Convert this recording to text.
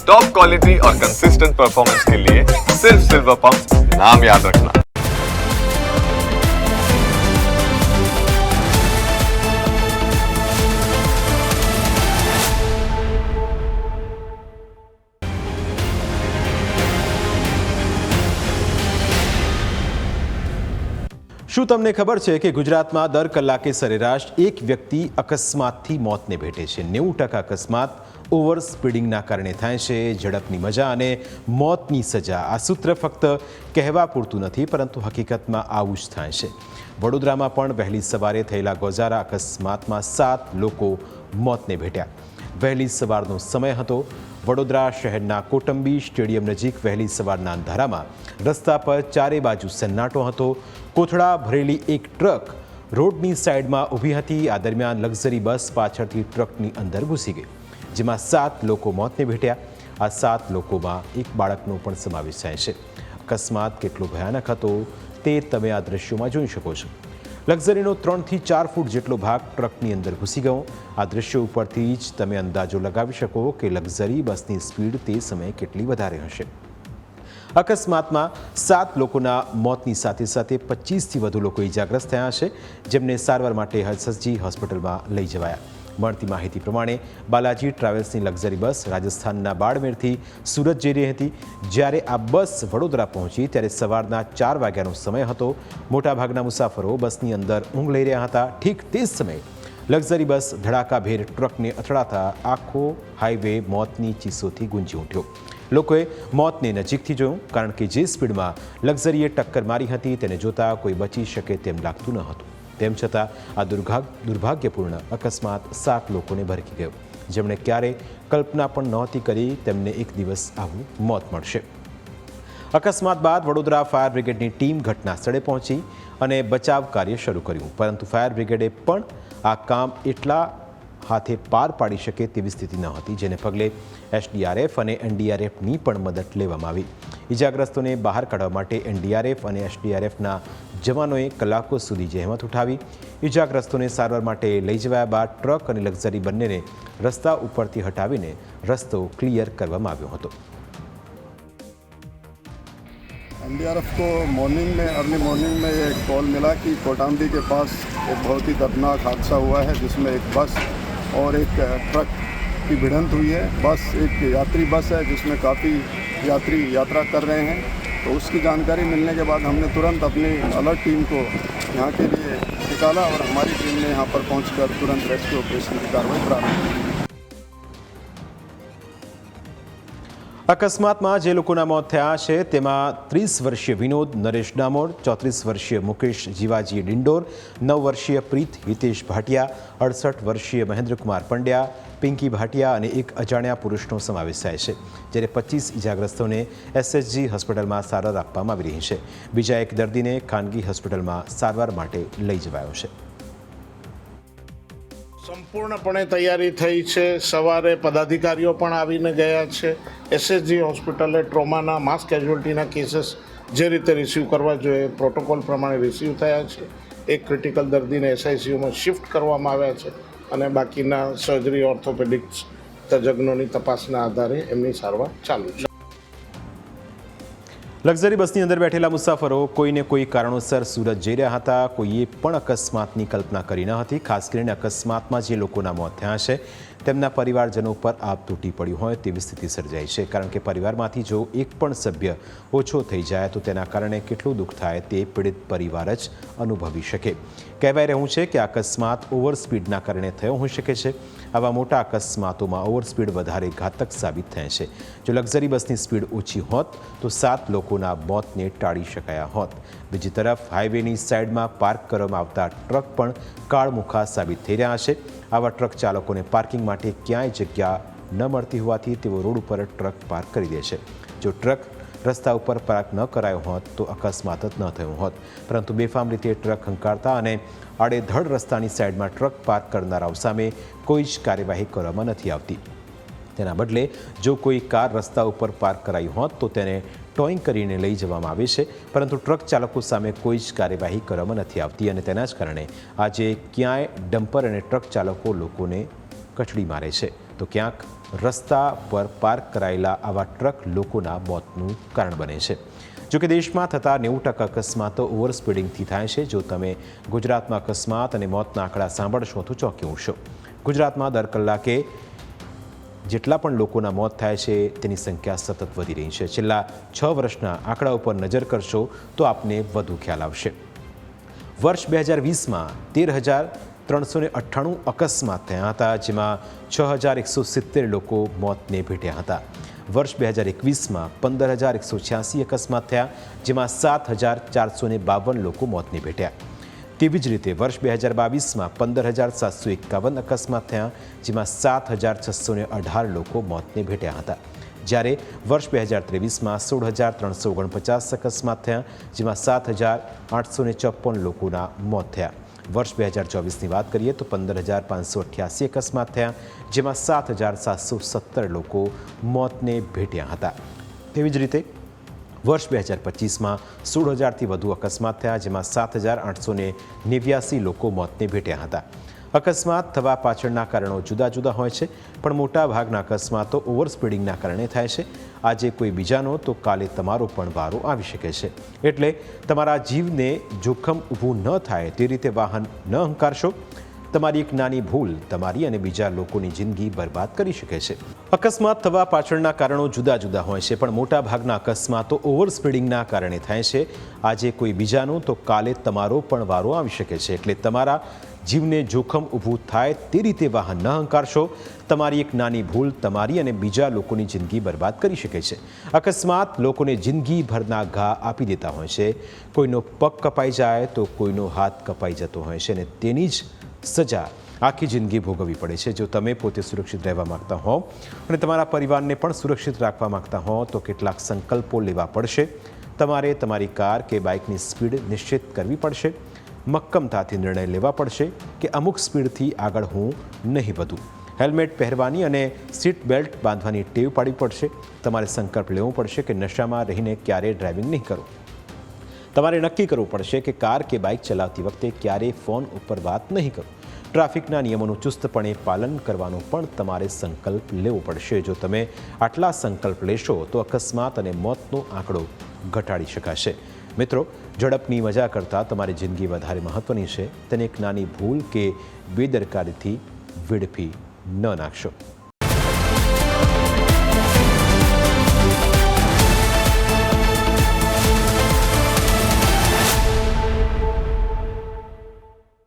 Top quality और consistent performance के लिए सिर्फ सिल्वर पंप नाम याद रखना। શું તમને ખબર છે કે ગુજરાતમાં દર કલાકે સરેરાશ એક વ્યક્તિ અકસ્માતથી મોતને ભેટે છે? 90% અકસ્માત ઓવર સ્પીડિંગના કારણે થાય છે. ઝડપની મજા અને મોતની સજા, આ સૂત્ર ફક્ત કહેવા પૂરતું નથી, પરંતુ હકીકતમાં આવું જ થાય છે. વડોદરામાં પણ વહેલી સવારે થયેલા ગોઝારા અકસ્માતમાં 7 લોકો મોતને ભેટ્યા. વહેલી સવારનો સમય હતો. વડોદરા શહેરના કોટંબી સ્ટેડિયમ નજીક વહેલી સવારના અંધારામાં રસ્તા પર ચારે બાજુ સન્નાટો હતો. કોથળા ભરેલી એક ટ્રક રોડની સાઈડમાં ઊભી હતી. આ દરમિયાન લક્ઝરી બસ પાછળથી ટ્રકની અંદર ઘૂસી ગઈ, જેમાં 7 લોકો મોતને ભેટ્યા. આ 7 લોકોમાં એક બાળકનો પણ સમાવેશ થાય છે. અકસ્માત કેટલો ભયાનક હતો તે તમે આ દ્રશ્યોમાં જોઈ શકો છો. લક્ઝરીનો 3 થી 4 ફૂટ જેટલો ભાગ ટ્રકની અંદર ઘૂસી ગયો. આ દ્રશ્યો ઉપરથી જ તમે અંદાજો લગાવી શકો કે લક્ઝરી બસની સ્પીડ તે સમયે કેટલી વધારે હશે. અકસ્માતમાં 7 લોકોના મોતની સાથે સાથે 25થી વધુ લોકો ઇજાગ્રસ્ત થયા છે, જેમને સારવાર માટે હરસજી હોસ્પિટલમાં લઈ જવાયા. મળતી માહિતી પ્રમાણે બાલાજી ટ્રાવેલ્સની લક્ઝરી બસ રાજસ્થાનના બાડમેરથી સુરત જઈ રહી હતી. જ્યારે આ બસ વડોદરા પહોંચી ત્યારે સવારના 4 વાગ્યાનો સમય હતો. મોટાભાગના મુસાફરો બસની અંદર ઊંઘ લઈ રહ્યા હતા. ઠીક તે જ સમયે લક્ઝરી બસ ધડાકાભેર ટ્રકને અથડાતા આખો હાઈવે મોતની ચીસોથી ગુંજી ઉઠ્યો. લોકોએ મોતને નજીકથી જોયું, કારણ કે જે સ્પીડમાં લક્ઝરીએ ટક્કર મારી હતી તેને જોતા કોઈ બચી શકે તેમ લાગતું ન હતું. તેમ છતાં આ દુર્ભાગ્યપૂર્ણ અકસ્માત 7 લોકોને ભરકી ગયો. જેમણે ક્યારેય કલ્પના પણ નહોતી કરી તેમને એક દિવસ આવું મોત મળશે. અકસ્માત બાદ વડોદરા ફાયર બ્રિગેડની ટીમ ઘટના સ્થળે પહોંચી અને બચાવ કાર્ય શરૂ કર્યું, પરંતુ ફાયર બ્રિગેડે પણ આ કામ એટલા હાથે પાર પાડી શકે તેવી સ્થિતિ ન હતી, જેને પગલે એસડીઆરએફ અને એનડીઆરએફની પણ મદદ લેવામાં આવી. ઇજાગ્રસ્તોને બહાર કાઢવા માટે એનડીઆરએફ અને એસડીઆરએફના જવાનોએ કલાકો સુધી જહેમત ઉઠાવી. ઇજાગ્રસ્તોને સારવાર માટે લઈ જવાયા બાદ ટ્રક અને લક્ઝરી બંનેને રસ્તા ઉપરથી હટાવીને રસ્તો ક્લિયર કરવામાં આવ્યો હતો. एनडीआरएफ को अर्ली मॉर्निंग में ये कॉल मिला कि कोटाम्बी के पास एक बहुत ही दर्दनाक हादसा हुआ है, जिसमें एक बस और एक ट्रक की भिड़ंत हुई है. बस एक यात्री बस है जिसमें काफ़ी यात्री यात्रा कर रहे हैं. तो उसकी जानकारी मिलने के बाद हमने तुरंत अपनी अलर्ट टीम को यहाँ के लिए निकाला और हमारी टीम ने यहाँ पर पहुँचकर तुरंत रेस्क्यू ऑपरेशन की कार्रवाई प्रारंभ की. અકસ્માતમાં જે લોકોના મોત થયા છે તેમાં 30 વર્ષીય વિનોદ નરેશ ડામોર, 34 વર્ષીય મુકેશ જીવાજી ડિંડોર, 9 વર્ષીય પ્રીત હિતેશ ભાટિયા, 68 વર્ષીય મહેન્દ્રકુમાર પંડ્યા, પિંકી ભાટિયા અને એક અજાણ્યા પુરુષનો સમાવેશ થાય છે. જ્યારે 25 ઇજાગ્રસ્તોને એસએસજી હોસ્પિટલમાં સારવાર આપવામાં આવી રહી છે. બીજા એક દર્દીને ખાનગી હોસ્પિટલમાં સારવાર માટે લઈ જવાયો છે. સંપૂર્ણપણે તૈયારી થઈ છે. સવારે પદાધિકારીઓ પણ આવીને ગયા છે. એસએસજી હોસ્પિટલે ટ્રોમાના માસ કેઝ્યુઅલ્ટીના કેસીસ જે રીતે રિસીવ કરવા જોઈએ પ્રોટોકોલ પ્રમાણે રિસીવ થયા છે. એક ક્રિટિકલ દર્દીને એસઆઈસીયુમાં શિફ્ટ કરવામાં આવ્યા છે અને બાકીના સર્જરી ઓર્થોપેડિક્સ તજજ્ઞોની તપાસના આધારે એમની સારવાર ચાલુ છે. લક્ઝરી બસની અંદર બેઠેલા મુસાફરો કોઈને કોઈ કારણોસર સુરત જઈ રહ્યા હતા. કોઈએ પણ અકસ્માતની કલ્પના કરી ન હતી. ખાસ કરીને અકસ્માતમાં જે લોકોના મોત થયા છે તેમના પરિવારજનો પર આપ તૂટી પડ્યું હોય તેવી સ્થિતિ સર્જાઈ છે. કારણ કે પરિવારમાંથી જો એક પણ સભ્ય ઓછો થઈ જાય તો તેના કારણે કેટલું દુઃખ થાય તે પીડિત પરિવાર જ અનુભવી શકે. કહેવાય રહ્યું છે કે અકસ્માત ઓવર સ્પીડના કારણે થયો હોઈ શકે છે. આવા મોટા અકસ્માતોમાં ઓવર સ્પીડ વધારે ઘાતક સાબિત થાય છે. જો લક્ઝરી બસની સ્પીડ ઓછી હોત તો 7 લોકોના મોતને ટાળી શકાયા હોત. બીજી તરફ હાઈવેની સાઈડમાં પાર્ક કરવામાં આવતા ટ્રક પણ કાળમુખા સાબિત થઈ રહ્યા છે. આવા ટ્રક ચાલકોને પાર્કિંગ માટે ક્યાંય જગ્યા ન મળતી હોવાથી તેઓ રોડ ઉપર ટ્રક પાર્ક કરી દે છે. જો ટ્રક રસ્તા ઉપર પાર્ક ન કરાયો હોત તો અકસ્માત જ ન થયો હોત, પરંતુ બેફામ રીતે ટ્રક હંકારતા અને આડેધડ રસ્તાની સાઈડમાં ટ્રક પાર્ક કરનારાઓ સામે કોઈ જ કાર્યવાહી કરવામાં નથી આવતી. તેના બદલે જો કોઈ કાર રસ્તા ઉપર પાર્ક કરાઈ હોત તો તેને ટોઈંગ કરીને લઈ જવામાં આવે છે, પરંતુ ટ્રક ચાલકો સામે કોઈ જ કાર્યવાહી કરવામાં નથી આવતી અને તેના જ કારણે આજે ક્યાંય ડમ્પર અને ટ્રક ચાલકો લોકોને કચડી મારે છે તો ક્યાંક રસ્તા પર પાર્ક કરાયેલા આવા ટ્રક લોકોના મોતનું કારણ બને છે. જોકે દેશમાં થતા 90% અકસ્માતો ઓવર સ્પીડિંગથી થાય છે. જો તમે ગુજરાતમાં અકસ્માત અને મોતના આંકડા સાંભળશો તો ચોંકી ઉઠશો. ગુજરાતમાં દર કલાકે જેટલા પણ લોકોના મોત થાય છે તેની સંખ્યા સતત વધી રહી છે. છેલ્લા 6 વર્ષના આંકડા ઉપર નજર કરશો તો આપને વધુ ખ્યાલ આવશે. વર્ષ 2020માં 13,398 અકસ્માત થયા હતા, જેમાં 6,170 લોકો મોતને ભેટ્યા હતા. વર્ષ 2021માં 15,186 અકસ્માત થયા, જેમાં 7,452 લોકો મોતને ભેટ્યા. તેવી જ રીતે વર્ષ 2022માં 15,751 અકસ્માત થયા, જેમાં 7,618 લોકો મોતને ભેટ્યા હતા. જ્યારે વર્ષ 2023માં 16,349 અકસ્માત થયા, જેમાં 7,854 લોકોના મોત થયા. વર્ષ 2024ની વાત કરીએ તો 15,588 અકસ્માત થયા, જેમાં 7,717 લોકો મોતને ભેટ્યા હતા. તેવી જ રીતે વર્ષ 2025માં 16,000થી વધુ અકસ્માત થયા, જેમાં 7,889 લોકો મોતને ભેટ્યા હતા. અકસ્માત થવા પાછળના કારણો જુદા જુદા હોય છે, પણ મોટા ભાગના અકસ્માતો ઓવર સ્પીડિંગના કારણે થાય છે. આજે કોઈ બીજાનો તો કાલે તમારો પણ વારો આવી શકે છે. એટલે તમારા જીવને જોખમ ઊભું ન થાય તે રીતે વાહન ન હંકારશો. તમારી એક નાની ભૂલ તમારી અને બીજા લોકોની જિંદગી બરબાદ કરી શકે છે. અકસ્માત થવા પાછળના કારણો જુદા જુદા હોય છે, પણ મોટા ભાગના અકસ્માતો ઓવર સ્પીડિંગના કારણે થાય છે. આજે કોઈ બીજાનો તો કાલે તમારો પણ વારો આવી શકે છે. એટલે તમારા જીવને જોખમ ઊભું થાય તે રીતે વાહન ન હંકારશો. તમારી એક નાની ભૂલ તમારી અને બીજા લોકોની જિંદગી બરબાદ કરી શકે છે. અકસ્માત લોકોને જિંદગીભરના ઘા આપી દેતા હોય છે. કોઈનો પગ કપાઈ જાય તો કોઈનો હાથ કપાઈ જતો હોય છે, અને તેની જ સજા આખી જિંદગી ભોગવવી પડે છે. જો તમે પોતે સુરક્ષિત રહેવા માગતા હો અને તમારા પરિવારને પણ સુરક્ષિત રાખવા માગતા હો તો કેટલાક સંકલ્પો લેવા પડશે. તમારે તમારી કાર કે બાઇકની સ્પીડ નિશ્ચિત કરવી પડશે. મક્કમતાથી નિર્ણય લેવા પડશે કે અમુક સ્પીડથી આગળ હું નહીં વધું. હેલ્મેટ પહેરવાની અને સીટ બેલ્ટ બાંધવાની ટેવ પાડવી પડશે. તમારે સંકલ્પ લેવો પડશે કે નશામાં રહીને ક્યારેય ડ્રાઇવિંગ નહીં કરો. તમારે નક્કી કરવું પડશે કે કાર કે બાઇક ચલાવતી વખતે ક્યારેય ફોન ઉપર વાત નહીં કરો. ટ્રાફિકના નિયમોનું ચુસ્તપણે પાલન કરવાનો પણ તમારે સંકલ્પ લેવો પડશે. જો તમે આટલા સંકલ્પ લેશો તો અકસ્માત અને મોતનો આંકડો ઘટાડી શકાશે. મિત્રો, ઝડપની મજા કરતાં તમારી જિંદગી વધારે મહત્ત્વની છે. તેને એક નાની ભૂલ કે બેદરકારીથી વેડફી ન નાખશો.